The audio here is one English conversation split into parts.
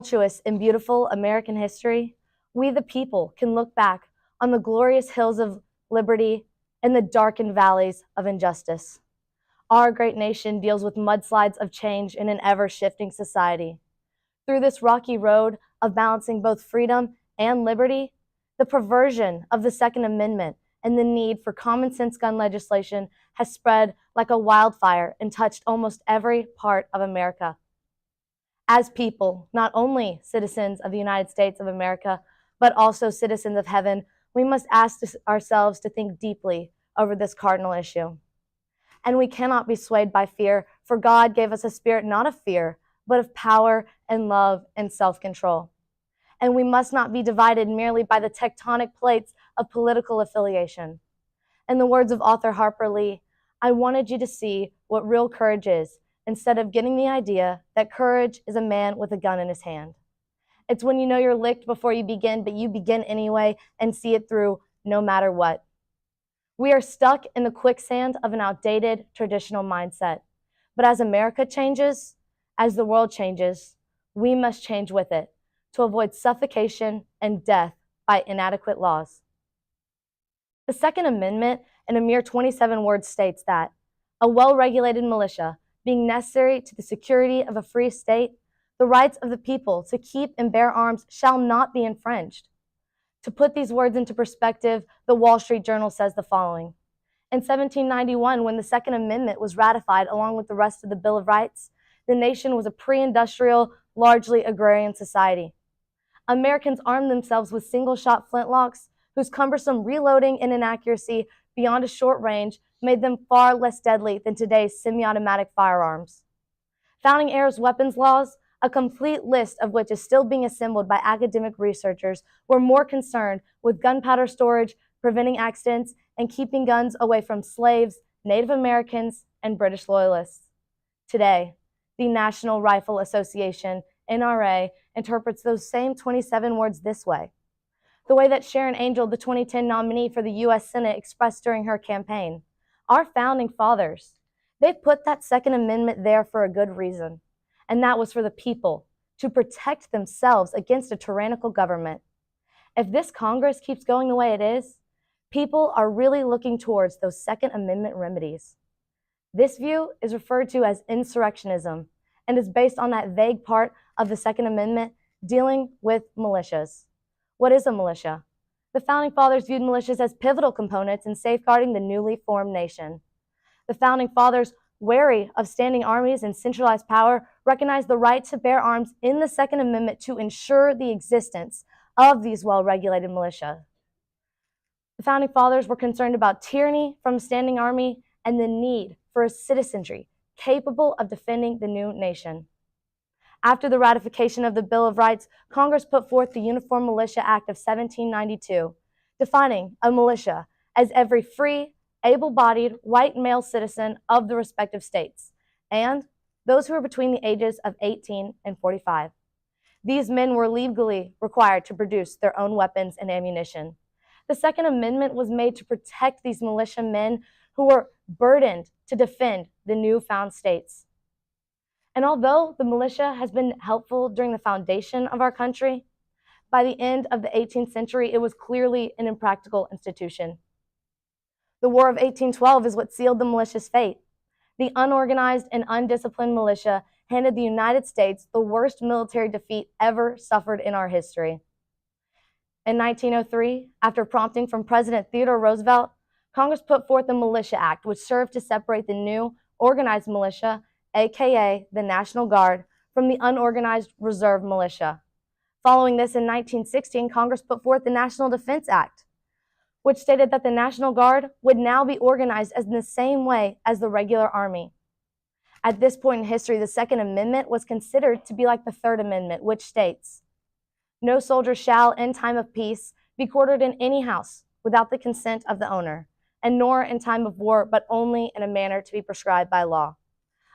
tumultuous and beautiful American history, we the people can look back on the glorious hills of liberty and the darkened valleys of injustice. Our great nation deals with mudslides of change in an ever-shifting society. Through this rocky road of balancing both freedom and liberty, the perversion of the Second Amendment and the need for common sense gun legislation has spread like a wildfire and touched almost every part of America. As people, not only citizens of the United States of America, but also citizens of heaven, we must ask ourselves to think deeply over this cardinal issue. And we cannot be swayed by fear, for God gave us a spirit not of fear, but of power and love and self-control. And we must not be divided merely by the tectonic plates of political affiliation. In the words of author Harper Lee, I wanted you to see what real courage is, instead of getting the idea that courage is a man with a gun in his hand. It's when you know you're licked before you begin, but you begin anyway and see it through no matter what. We are stuck in the quicksand of an outdated traditional mindset. But as America changes, as the world changes, we must change with it to avoid suffocation and death by inadequate laws. The Second Amendment, in a mere 27 words, states that a well-regulated militia, being necessary to the security of a free state, the rights of the people to keep and bear arms shall not be infringed. To put these words into perspective, the Wall Street Journal says the following. In 1791, when the Second Amendment was ratified along with the rest of the Bill of Rights, the nation was a pre-industrial, largely agrarian society. Americans armed themselves with single-shot flintlocks, whose cumbersome reloading and inaccuracy beyond a short range made them far less deadly than today's semi-automatic firearms. Founding era's weapons laws, a complete list of which is still being assembled by academic researchers, were more concerned with gunpowder storage, preventing accidents, and keeping guns away from slaves, Native Americans, and British loyalists. Today, the National Rifle Association, NRA, interprets those same 27 words this way. The way that Sharon Angel, the 2010 nominee for the U.S. Senate, expressed during her campaign. Our founding fathers, they put that Second Amendment there for a good reason, and that was for the people to protect themselves against a tyrannical government. If this Congress keeps going the way it is, people are really looking towards those Second Amendment remedies. This view is referred to as insurrectionism and is based on that vague part of the Second Amendment dealing with militias. What is a militia? The Founding Fathers viewed militias as pivotal components in safeguarding the newly formed nation. The Founding Fathers, wary of standing armies and centralized power, recognized the right to bear arms in the Second Amendment to ensure the existence of these well-regulated militia. The Founding Fathers were concerned about tyranny from a standing army and the need for a citizenry capable of defending the new nation. After the ratification of the Bill of Rights, Congress put forth the Uniform Militia Act of 1792, defining a militia as every free, able-bodied white male citizen of the respective states, and those who were between the ages of 18 and 45. These men were legally required to produce their own weapons and ammunition. The Second Amendment was made to protect these militia men who were burdened to defend the newfound states. And although the militia has been helpful during the foundation of our country, by the end of the 18th century, it was clearly an impractical institution. The War of 1812 is what sealed the militia's fate. The unorganized and undisciplined militia handed the United States the worst military defeat ever suffered in our history. In 1903, after prompting from President Theodore Roosevelt, Congress put forth the Militia Act, which served to separate the new organized militia, aka the National Guard, from the unorganized reserve militia. Following this, in 1916, Congress put forth the National Defense Act, which stated that the National Guard would now be organized in the same way as the regular army. At this point in history, the Second Amendment was considered to be like the Third Amendment, which states, "No soldier shall, in time of peace, be quartered in any house without the consent of the owner, and nor in time of war, but only in a manner to be prescribed by law."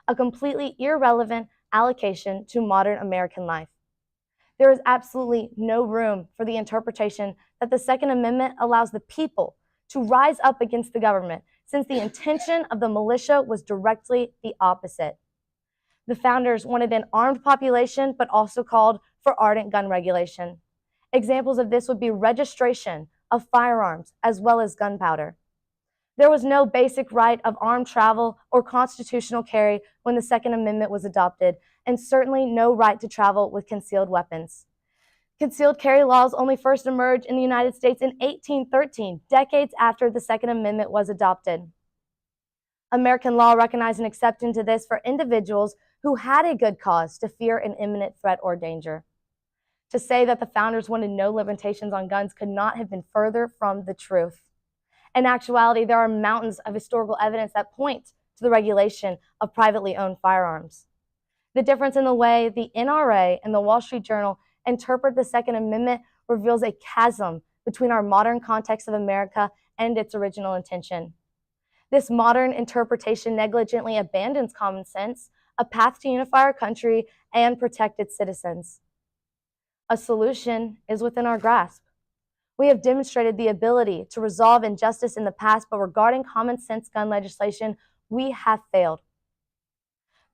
A completely irrelevant allocation to modern American life. There is absolutely no room for the interpretation that the Second Amendment allows the people to rise up against the government, since the intention of the militia was directly the opposite. The founders wanted an armed population, but also called for ardent gun regulation. Examples of this would be registration of firearms as well as gunpowder. There was no basic right of armed travel or constitutional carry when the Second Amendment was adopted, and certainly no right to travel with concealed weapons. Concealed carry laws only first emerged in the United States in 1813, decades after the Second Amendment was adopted. American law recognized an exception to this for individuals who had a good cause to fear an imminent threat or danger. To say that the founders wanted no limitations on guns could not have been further from the truth. In actuality, there are mountains of historical evidence that point to the regulation of privately owned firearms. The difference in the way the NRA and the Wall Street Journal interpret the Second Amendment reveals a chasm between our modern context of America and its original intention. This modern interpretation negligently abandons common sense, a path to unify our country and protect its citizens. A solution is within our grasp. We have demonstrated the ability to resolve injustice in the past, but regarding common sense gun legislation, we have failed.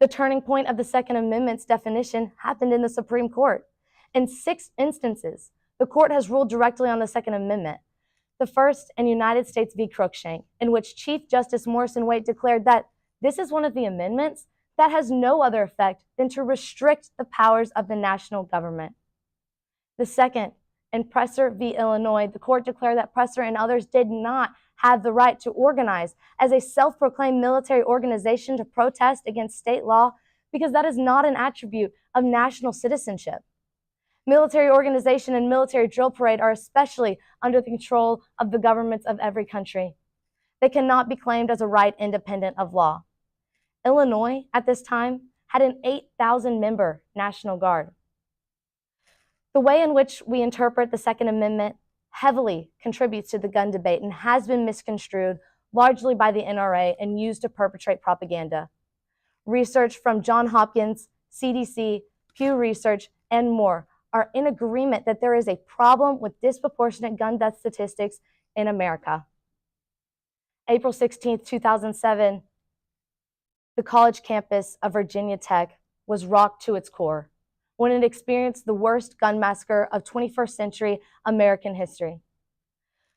The turning point of the Second Amendment's definition happened in the Supreme Court. In 6 instances, the court has ruled directly on the Second Amendment. The first in United States v. Cruikshank, in which Chief Justice Morrison Waite declared that this is one of the amendments that has no other effect than to restrict the powers of the national government. The second, in Presser v. Illinois, the court declared that Presser and others did not have the right to organize as a self-proclaimed military organization to protest against state law because that is not an attribute of national citizenship. Military organization and military drill parade are especially under the control of the governments of every country. They cannot be claimed as a right independent of law. Illinois, at this time, had an 8,000-member National Guard. The way in which we interpret the Second Amendment heavily contributes to the gun debate and has been misconstrued largely by the NRA and used to perpetrate propaganda. Research from Johns Hopkins, CDC, Pew Research, and more are in agreement that there is a problem with disproportionate gun death statistics in America. April 16, 2007, the college campus of Virginia Tech was rocked to its core when it experienced the worst gun massacre of 21st century American history.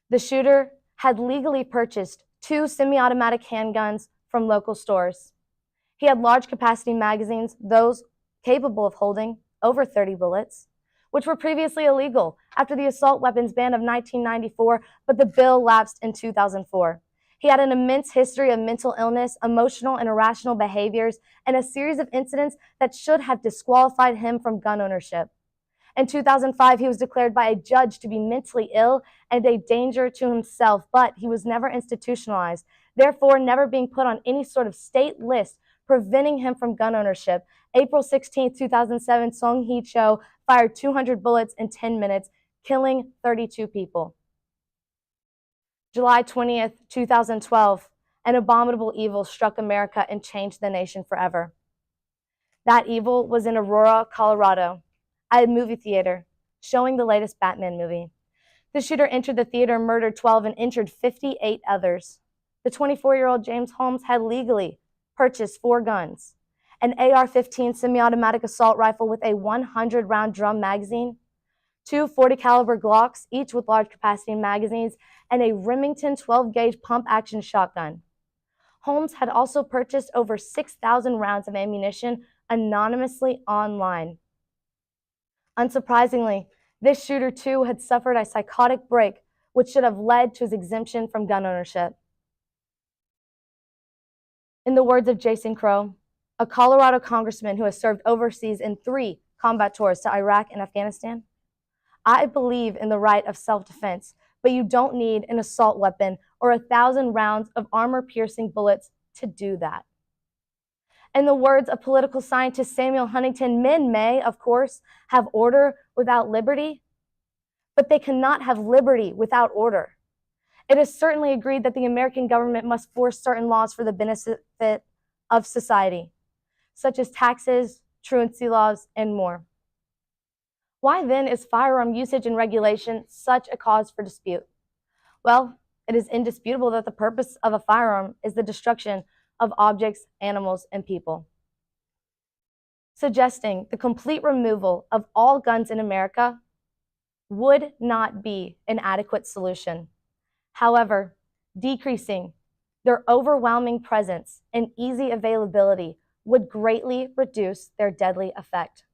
The shooter had legally purchased 2 semi-automatic handguns from local stores. He had large capacity magazines, those capable of holding over 30 bullets, which were previously illegal after the assault weapons ban of 1994, but the bill lapsed in 2004. He had an immense history of mental illness, emotional and irrational behaviors, and a series of incidents that should have disqualified him from gun ownership. In 2005, he was declared by a judge to be mentally ill and a danger to himself, but he was never institutionalized, therefore never being put on any sort of state list preventing him from gun ownership. April 16, 2007, Song Hee Cho fired 200 bullets in 10 minutes, killing 32 people. July 20th, 2012, an abominable evil struck America and changed the nation forever. That evil was in Aurora, Colorado, at a movie theater showing the latest Batman movie. The shooter entered the theater, murdered 12, and injured 58 others. The 24-year-old James Holmes had legally purchased 4 guns, an AR-15 semi-automatic assault rifle with a 100-round drum magazine, 2 40 caliber Glocks, each with large capacity magazines, and a Remington 12-gauge pump-action shotgun. Holmes had also purchased over 6,000 rounds of ammunition anonymously online. Unsurprisingly, this shooter too had suffered a psychotic break, which should have led to his exemption from gun ownership. In the words of Jason Crow, a Colorado congressman who has served overseas in 3 combat tours to Iraq and Afghanistan, I believe in the right of self-defense, but you don't need an assault weapon or 1,000 rounds of armor-piercing bullets to do that. In the words of political scientist Samuel Huntington, men may, of course, have order without liberty, but they cannot have liberty without order. It is certainly agreed that the American government must force certain laws for the benefit of society, such as taxes, truancy laws, and more. Why then is firearm usage and regulation such a cause for dispute? Well, it is indisputable that the purpose of a firearm is the destruction of objects, animals, and people. suggesting the complete removal of all guns in America would not be an adequate solution. However, decreasing their overwhelming presence and easy availability would greatly reduce their deadly effect.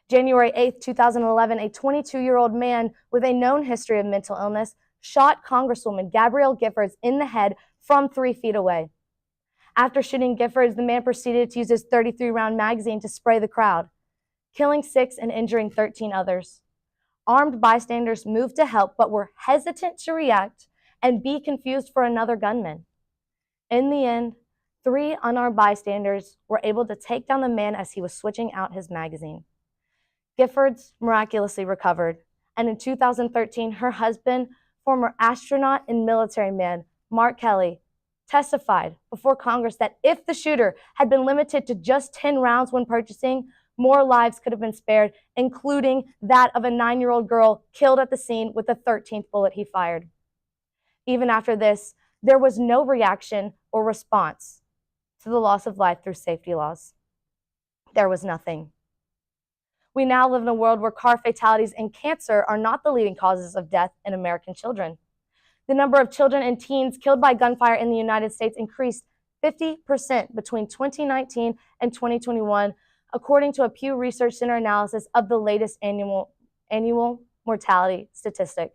January 8, 2011, a 22-year-old man with a known history of mental illness shot Congresswoman Gabrielle Giffords in the head from 3 feet away. After shooting Giffords, the man proceeded to use his 33-round magazine to spray the crowd, killing 6 and injuring 13 others. Armed bystanders moved to help but were hesitant to react and be confused for another gunman. In the end, 3 unarmed bystanders were able to take down the man as he was switching out his magazine. Giffords miraculously recovered, and in 2013, her husband, former astronaut and military man Mark Kelly, testified before Congress that if the shooter had been limited to just 10 rounds when purchasing, more lives could have been spared, including that of a 9-year-old girl killed at the scene with the 13th bullet he fired. Even after this, there was no reaction or response to the loss of life through safety laws. There was nothing. We now live in a world where car fatalities and cancer are not the leading causes of death in American children. The number of children and teens killed by gunfire in the United States increased 50% between 2019 and 2021, according to a Pew Research Center analysis of the latest annual mortality statistic.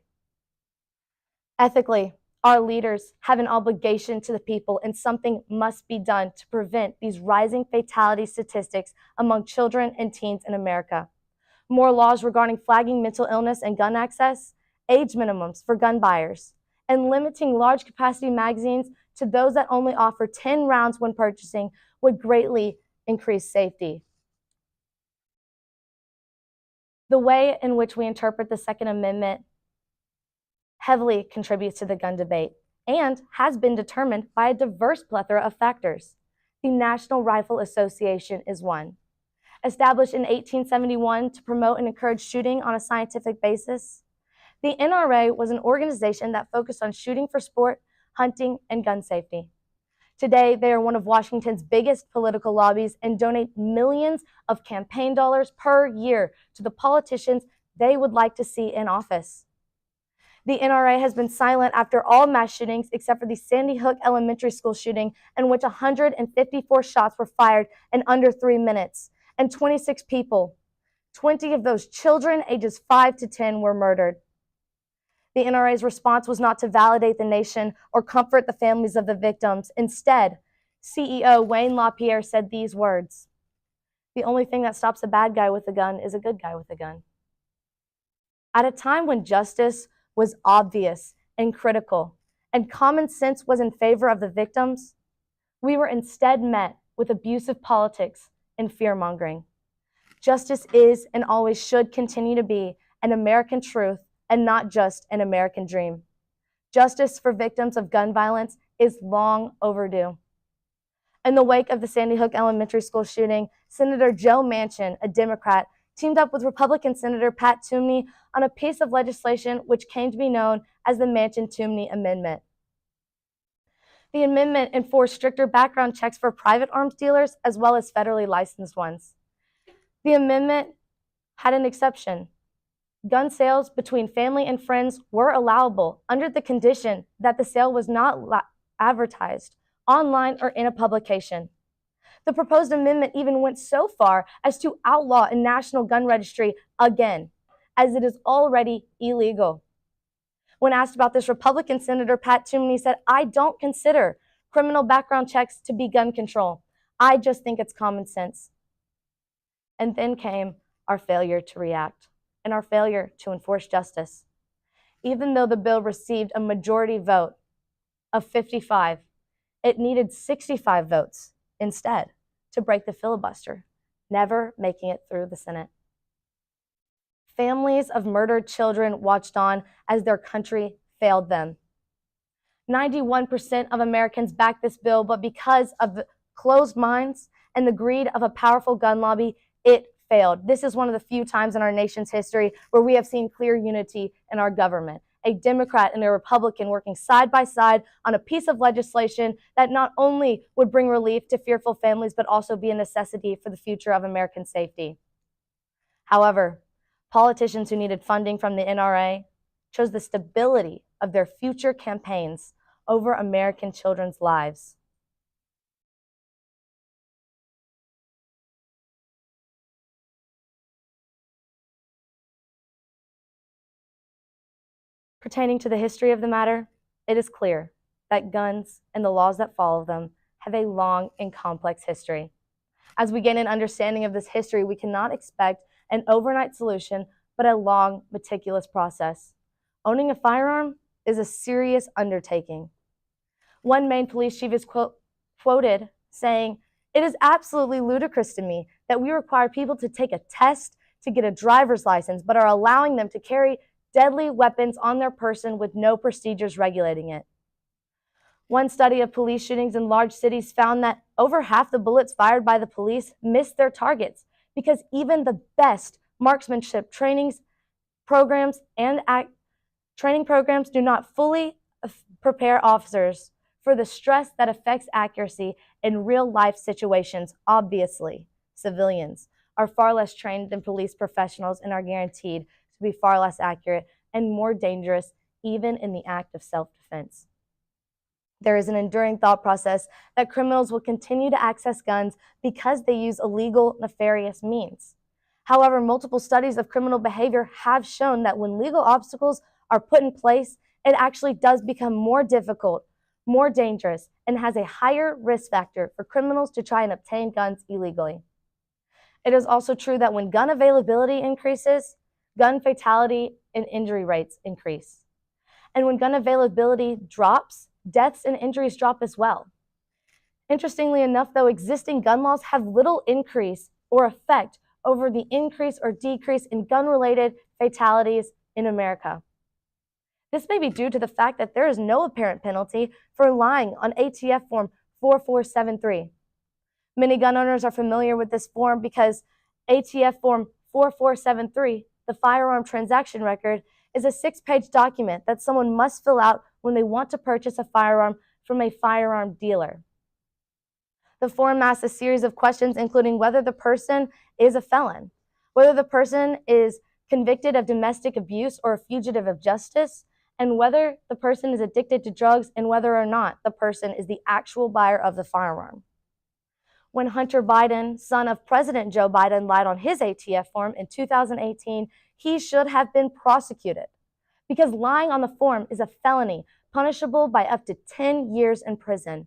Ethically, our leaders have an obligation to the people, and something must be done to prevent these rising fatality statistics among children and teens in America. More laws regarding flagging mental illness and gun access, age minimums for gun buyers, and limiting large capacity magazines to those that only offer 10 rounds when purchasing would greatly increase safety. The way in which we interpret the Second Amendment heavily contributes to the gun debate and has been determined by a diverse plethora of factors. The National Rifle Association is one. Established in 1871 to promote and encourage shooting on a scientific basis, the NRA was an organization that focused on shooting for sport, hunting, and gun safety. Today, they are one of Washington's biggest political lobbies and donate millions of campaign dollars per year to the politicians they would like to see in office. The NRA has been silent after all mass shootings except for the Sandy Hook Elementary School shooting, in which 154 shots were fired in under 3 minutes, and 26 people, 20 of those children ages 5 to 10, were murdered. The NRA's response was not to validate the nation or comfort the families of the victims. Instead, CEO Wayne LaPierre said these words: "The only thing that stops a bad guy with a gun is a good guy with a gun." At a time when justice was obvious and critical, and common sense was in favor of the victims, we were instead met with abusive politics and fear-mongering. Justice is and always should continue to be an American truth and not just an American dream. Justice for victims of gun violence is long overdue. In the wake of the Sandy Hook Elementary School shooting, Senator Joe Manchin, a Democrat, teamed up with Republican Senator Pat Toomey on a piece of legislation which came to be known as the Manchin-Toomey Amendment. The amendment enforced stricter background checks for private arms dealers as well as federally licensed ones. The amendment had an exception. Gun sales between family and friends were allowable under the condition that the sale was not advertised online or in a publication. The proposed amendment even went so far as to outlaw a national gun registry again, as it is already illegal. When asked about this, Republican Senator Pat Toomey said, "I don't consider criminal background checks to be gun control. I just think it's common sense." And then came our failure to react and our failure to enforce justice. Even though the bill received a majority vote of 55, it needed 65 votes instead to break the filibuster, never making it through the Senate. Families of murdered children watched on as their country failed them. 91% of Americans backed this bill, but because of the closed minds and the greed of a powerful gun lobby, it failed. This is one of the few times in our nation's history where we have seen clear unity in our government. a Democrat and a Republican working side by side on a piece of legislation that not only would bring relief to fearful families, but also be a necessity for the future of American safety. However, politicians who needed funding from the NRA chose the stability of their future campaigns over American children's lives. Pertaining to the history of the matter, it is clear that guns and the laws that follow them have a long and complex history. As we gain an understanding of this history, we cannot expect an overnight solution, but a long, meticulous process. Owning a firearm is a serious undertaking. One Maine police chief is quoted saying, "It is absolutely ludicrous to me that we require people to take a test to get a driver's license, but are allowing them to carry deadly weapons on their person with no procedures regulating it." One study of police shootings in large cities found that over half the bullets fired by the police missed their targets because even the best marksmanship training programs do not fully prepare officers for the stress that affects accuracy in real-life situations. Obviously, civilians are far less trained than police professionals and are guaranteed to be far less accurate and more dangerous even in the act of self-defense. There is an enduring thought process that criminals will continue to access guns because they use illegal, nefarious means. However, multiple studies of criminal behavior have shown that when legal obstacles are put in place, it actually does become more difficult, more dangerous, and has a higher risk factor for criminals to try and obtain guns illegally. It is also true that when gun availability increases, gun fatality and injury rates increase. And when gun availability drops, deaths and injuries drop as well. Interestingly enough, though, existing gun laws have little increase or effect over the increase or decrease in gun-related fatalities in America. This may be due to the fact that there is no apparent penalty for lying on ATF Form 4473. Many gun owners are familiar with this form because ATF Form 4473, the firearm transaction record, is a 6-page document that someone must fill out when they want to purchase a firearm from a firearm dealer. The form asks a series of questions, including whether the person is a felon, whether the person is convicted of domestic abuse or a fugitive of justice, and whether the person is addicted to drugs and whether or not the person is the actual buyer of the firearm. When Hunter Biden, son of President Joe Biden, lied on his ATF form in 2018, he should have been prosecuted because lying on the form is a felony punishable by up to 10 years in prison.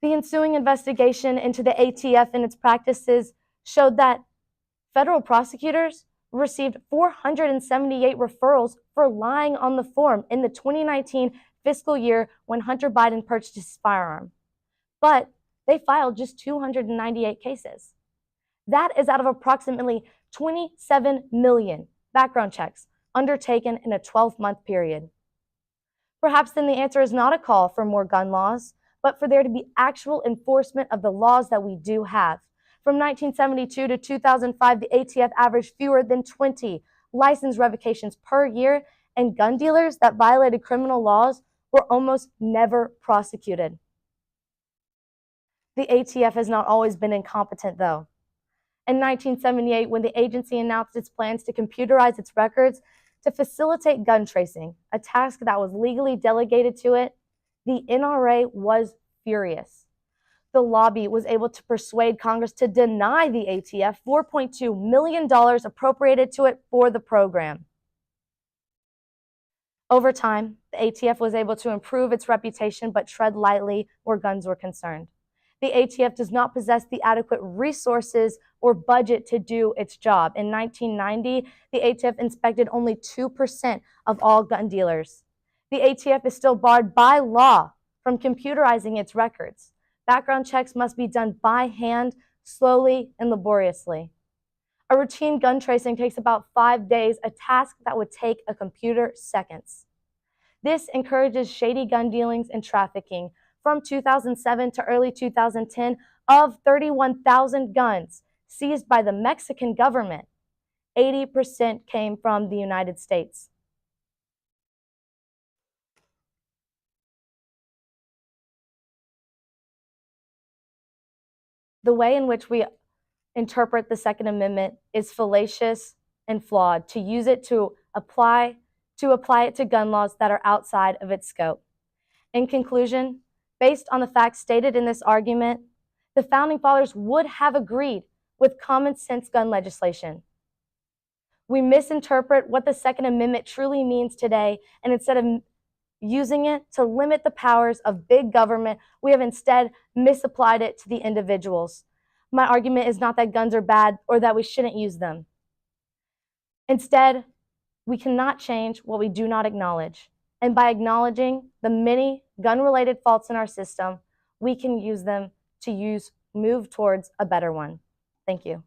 The ensuing investigation into the ATF and its practices showed that federal prosecutors received 478 referrals for lying on the form in the 2019 fiscal year when Hunter Biden purchased his firearm. But they filed just 298 cases. That is out of approximately 27 million background checks undertaken in a 12-month period. Perhaps then the answer is not a call for more gun laws, but for there to be actual enforcement of the laws that we do have. From 1972 to 2005, the ATF averaged fewer than 20 license revocations per year, and gun dealers that violated criminal laws were almost never prosecuted. The ATF has not always been incompetent, though. In 1978, when the agency announced its plans to computerize its records to facilitate gun tracing, a task that was legally delegated to it, the NRA was furious. The lobby was able to persuade Congress to deny the ATF $4.2 million appropriated to it for the program. Over time, the ATF was able to improve its reputation but tread lightly where guns were concerned. The ATF does not possess the adequate resources or budget to do its job. In 1990, the ATF inspected only 2% of all gun dealers. The ATF is still barred by law from computerizing its records. Background checks must be done by hand, slowly and laboriously. A routine gun tracing takes about 5 days, a task that would take a computer seconds. This encourages shady gun dealings and trafficking. From 2007 to early 2010, of 31,000 guns seized by the Mexican government, 80% came from the United States. The way in which we interpret the Second Amendment is fallacious and flawed, to use it to apply it to gun laws that are outside of its scope. In conclusion, based on the facts stated in this argument, the Founding Fathers would have agreed with common sense gun legislation. We misinterpret what the Second Amendment truly means today, and instead of using it to limit the powers of big government, we have instead misapplied it to the individuals. My argument is not that guns are bad or that we shouldn't use them. Instead, we cannot change what we do not acknowledge. And by acknowledging the many gun-related faults in our system, we can use them to move towards a better one. Thank you.